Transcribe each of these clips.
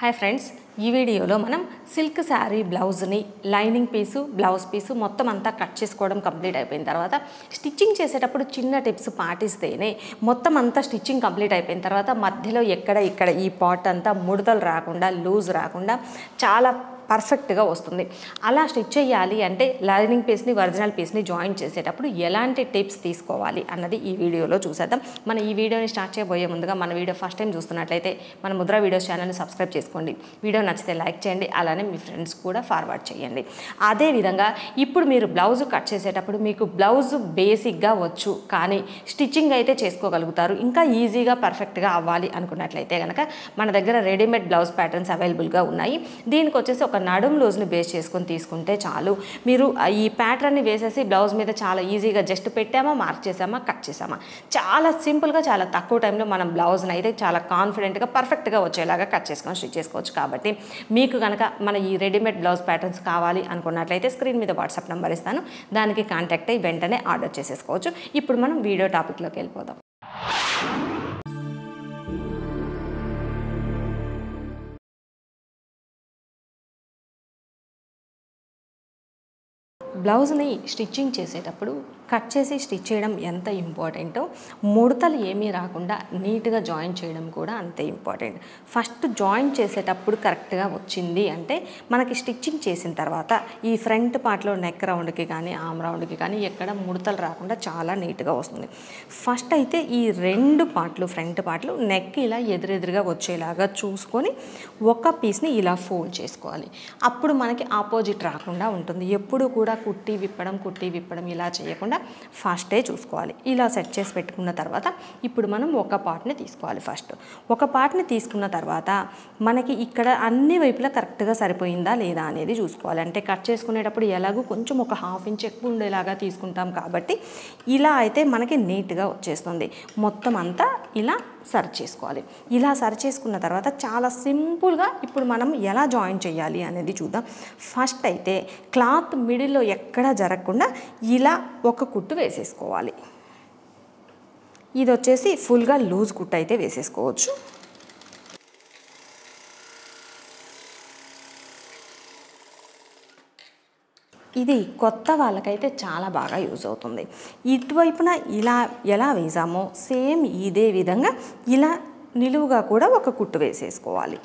Hi friends, ఈ వీడియోలో మనం సిల్క్ శారీ బ్లౌజ్ని లైనింగ్ పీసు బ్లౌజ్ పీసు మొత్తం అంతా కట్ చేసుకోవడం కంప్లీట్ అయిపోయిన తర్వాత స్టిచ్చింగ్ చేసేటప్పుడు చిన్న టిప్స్ పాటిస్తేనే మొత్తం అంతా స్టిచ్చింగ్ కంప్లీట్ అయిపోయిన తర్వాత మధ్యలో ఇక్కడ ఈ పార్ట్ అంతా ముడతలు రాకుండా లూజ్ రాకుండా చాలా పర్ఫెక్ట్గా వస్తుంది. అలా స్టిచ్ చేయాలి అంటే లైనింగ్ పీస్ని ఒరిజినల్ పీస్ని జాయిన్ చేసేటప్పుడు ఎలాంటి టిప్స్ తీసుకోవాలి అన్నది ఈ వీడియోలో చూసేద్దాం. మన ఈ వీడియోని స్టార్ట్ చేయబోయే ముందుగా మన వీడియో ఫస్ట్ టైం చూస్తున్నట్లయితే మన ముద్ర వీడియోస్ ఛానల్ని సబ్స్క్రైబ్ చేసుకోండి. వీడియో నచ్చితే లైక్ చేయండి, అలానే మీ ఫ్రెండ్స్ కూడా ఫార్వర్డ్ చేయండి. అదేవిధంగా ఇప్పుడు మీరు బ్లౌజ్ కట్ చేసేటప్పుడు మీకు బ్లౌజ్ బేసిక్గా వచ్చు కానీ స్టిచ్చింగ్ అయితే చేసుకోగలుగుతారు, ఇంకా ఈజీగా పర్ఫెక్ట్గా అవ్వాలి అనుకున్నట్లయితే కనుక మన దగ్గర రెడీమేడ్ బ్లౌజ్ ప్యాటర్న్స్ అవైలబుల్గా ఉన్నాయి. దీనికి వచ్చేసి ఒక నడుం లూజ్ని బేస్ చేసుకొని తీసుకుంటే చాలు. మీరు ఈ ప్యాటర్న్ని వేసేసి బ్లౌజ్ మీద చాలా ఈజీగా జస్ట్ పెట్టామా, మార్క్ చేసామా, కట్ చేసామా, చాలా సింపుల్గా చాలా తక్కువ టైంలో మనం బ్లౌజ్ని అయితే చాలా కాన్ఫిడెంట్గా పర్ఫెక్ట్గా వచ్చేలాగా కట్ చేసుకొని స్టిచ్ చేసుకోవచ్చు. కాబట్టి మీకు కనుక మన ఈ రెడీమేడ్ బ్లౌజ్ ప్యాటర్న్స్ కావాలి అనుకున్నట్లయితే స్క్రీన్ మీద వాట్సాప్ నెంబర్ ఇస్తాను, దానికి కాంటాక్ట్ అయ్యి వెంటనే ఆర్డర్ చేసేసుకోవచ్చు. ఇప్పుడు మనం వీడియో టాపిక్లోకి వెళ్ళిపోదాం. బ్లౌజ్ని స్టిచ్చింగ్ చేసేటప్పుడు కట్ చేసి స్టిచ్ చేయడం ఎంత ఇంపార్టెంటో ముడతలు ఏమీ రాకుండా నీట్గా జాయిన్ చేయడం కూడా అంతే ఇంపార్టెంట్. ఫస్ట్ జాయిన్ చేసేటప్పుడు కరెక్ట్గా వచ్చింది అంటే మనకి స్టిచ్చింగ్ చేసిన తర్వాత ఈ ఫ్రంట్ పార్ట్లో నెక్ రౌండ్కి కానీ ఆమ్ రౌండ్కి కానీ ఎక్కడ ముడతలు రాకుండా చాలా నీట్గా వస్తుంది. ఫస్ట్ అయితే ఈ రెండు పార్ట్లు ఫ్రంట్ పార్ట్లు నెక్ ఇలా ఎదురెదురుగా వచ్చేలాగా చూసుకొని ఒక పీస్ని ఇలా ఫోల్డ్ చేసుకోవాలి. అప్పుడు మనకి ఆపోజిట్ రాకుండా ఉంటుంది. ఎప్పుడు కూడా కుట్టి విప్పడం ఇలా చేయకుండా ఫస్టే చూసుకోవాలి. ఇలా సెట్ చేసి పెట్టుకున్న తర్వాత ఇప్పుడు మనం ఒక పార్ట్ని తీసుకోవాలి. ఫస్ట్ ఒక పార్ట్ని తీసుకున్న తర్వాత మనకి ఇక్కడ అన్ని వైపులా కరెక్ట్గా సరిపోయిందా లేదా అనేది చూసుకోవాలి. అంటే కట్ చేసుకునేటప్పుడు ఎలాగో కొంచెం ఒక హాఫ్ ఇంచ్ ఎక్కువ ఉండేలాగా తీసుకుంటాం కాబట్టి ఇలా అయితే మనకి నీట్గా వచ్చేస్తుంది. మొత్తం అంతా ఇలా సర్చ్ చేసుకోవాలి. ఇలా సర్చ్ చేసుకున్న తర్వాత చాలా సింపుల్గా ఇప్పుడు మనం ఎలా జాయిన్ చేయాలి అనేది చూద్దాం. ఫస్ట్ అయితే క్లాత్ మిడిల్లో ఎక్కడా జరగకుండా ఇలా ఒక కుట్టు వేసేసుకోవాలి. ఇది వచ్చేసి ఫుల్గా లూజ్ కుట్టు అయితే వేసేసుకోవచ్చు. ఇది కొత్త వాళ్ళకైతే చాలా బాగా యూజ్ అవుతుంది. ఇటువైపున ఇలా ఎలా వేసామో సేమ్ ఇదే విధంగా ఇలా నిలువుగా కూడా ఒక కుట్టు వేసేసుకోవాలి.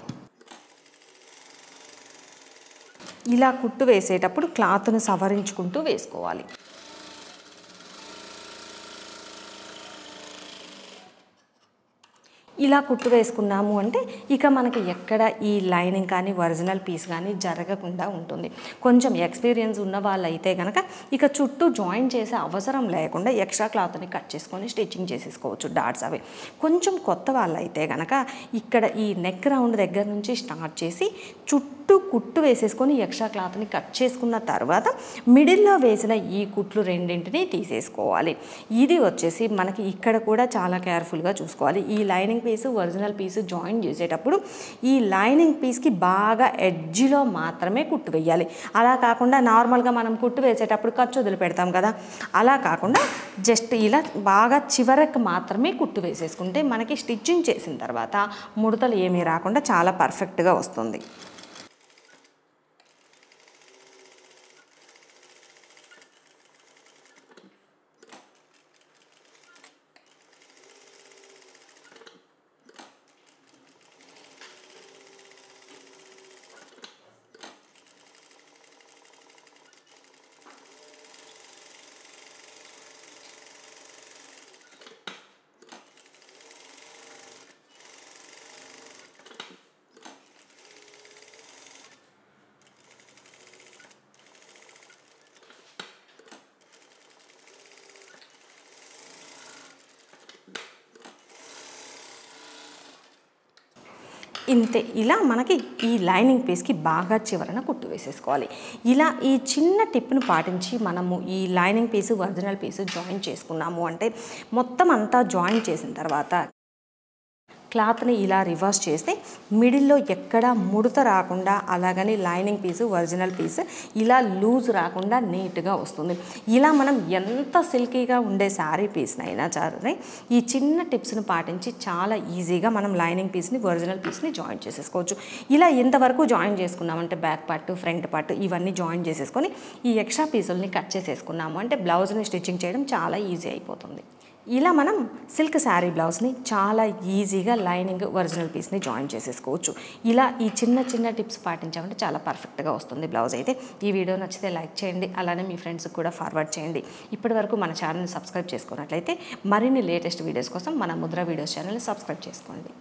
ఇలా కుట్టు వేసేటప్పుడు క్లాత్ను సవరించుకుంటూ వేసుకోవాలి. ఇలా కుట్టు వేసుకున్నాము అంటే ఇక మనకి ఎక్కడ ఈ లైనింగ్ కానీ ఒరిజినల్ పీస్ కానీ జరగకుండా ఉంటుంది. కొంచెం ఎక్స్పీరియన్స్ ఉన్న వాళ్ళైతే కనుక ఇక చుట్టూ జాయిన్ చేసే అవసరం లేకుండా ఎక్స్ట్రా క్లాత్ని కట్ చేసుకొని స్టిచ్చింగ్ చేసేసుకోవచ్చు డాట్స్ అవి. కొంచెం కొత్త వాళ్ళైతే కనుక ఇక్కడ ఈ నెక్ రౌండ్ దగ్గర నుంచి స్టార్ట్ చేసి చుట్టూ కుట్టు వేసేసుకొని ఎక్స్ట్రా క్లాత్ని కట్ చేసుకున్న తర్వాత మిడిల్లో వేసిన ఈ కుట్లు రెండింటిని తీసేసుకోవాలి. ఇది వచ్చేసి మనకి ఇక్కడ కూడా చాలా కేర్ఫుల్గా చూసుకోవాలి. ఈ లైనింగ్ పీసు ఒరిజినల్ పీసు జాయిన్ చేసేటప్పుడు ఈ లైనింగ్ పీస్కి బాగా ఎడ్జ్లో మాత్రమే కుట్టు వేయాలి. అలా కాకుండా నార్మల్గా మనం కుట్టు వేసేటప్పుడు ఖర్చు వదిలిపెడతాం కదా, అలా కాకుండా జస్ట్ ఇలా బాగా చివరకు మాత్రమే కుట్టు వేసేసుకుంటే మనకి స్టిచ్చింగ్ చేసిన తర్వాత ముడతలు ఏమీ రాకుండా చాలా పర్ఫెక్ట్గా వస్తుంది. ఇంతే, ఇలా మనకి ఈ లైనింగ్ పీస్కి బాగా చివరన కుట్టు వేసేసుకోవాలి. ఇలా ఈ చిన్న టిప్ను పాటించి మనము ఈ లైనింగ్ పీసు ఒరిజినల్ పీసు జాయిన్ చేసుకున్నాము అంటే మొత్తం అంతా జాయిన్ చేసిన తర్వాత క్లాత్ని ఇలా రివర్స్ చేస్తే మిడిల్లో ఎక్కడ ముడత రాకుండా, అలాగని లైనింగ్ పీసు ఒరిజినల్ పీస్ ఇలా లూజ్ రాకుండా నీట్గా వస్తుంది. ఇలా మనం ఎంత సిల్కీగా ఉండే శారీ పీస్నైనా సరే ఈ చిన్న టిప్స్ని పాటించి చాలా ఈజీగా మనం లైనింగ్ పీస్ని ఒరిజినల్ పీస్ని జాయిన్ చేసేసుకోవచ్చు. ఇలా ఇంతవరకు జాయిన్ చేసుకున్నామంటే బ్యాక్ పార్ట్ ఫ్రంట్ పార్ట్ ఇవన్నీ జాయిన్ చేసేసుకొని ఈ ఎక్స్ట్రా పీసుల్ని కట్ చేసేసుకున్నాము అంటే బ్లౌజ్ని స్టిచ్చింగ్ చేయడం చాలా ఈజీ అయిపోతుంది. ఇలా మనం సిల్క్ శారీ బ్లౌజ్ని చాలా ఈజీగా లైనింగ్ ఒరిజినల్ పీస్ని జాయిన్ చేసేసుకోవచ్చు. ఇలా ఈ చిన్న చిన్న టిప్స్ పాటించామంటే చాలా పర్ఫెక్ట్గా వస్తుంది బ్లౌజ్ అయితే. ఈ వీడియో నచ్చితే లైక్ చేయండి, అలానే మీ ఫ్రెండ్స్కి కూడా ఫార్వర్డ్ చేయండి. ఇప్పటివరకు మన ఛానల్ని సబ్స్క్రైబ్ చేసుకున్నట్లయితే మరిన్ని లేటెస్ట్ వీడియోస్ కోసం మన ముద్ర వీడియోస్ ఛానల్ని సబ్స్క్రైబ్ చేసుకోండి.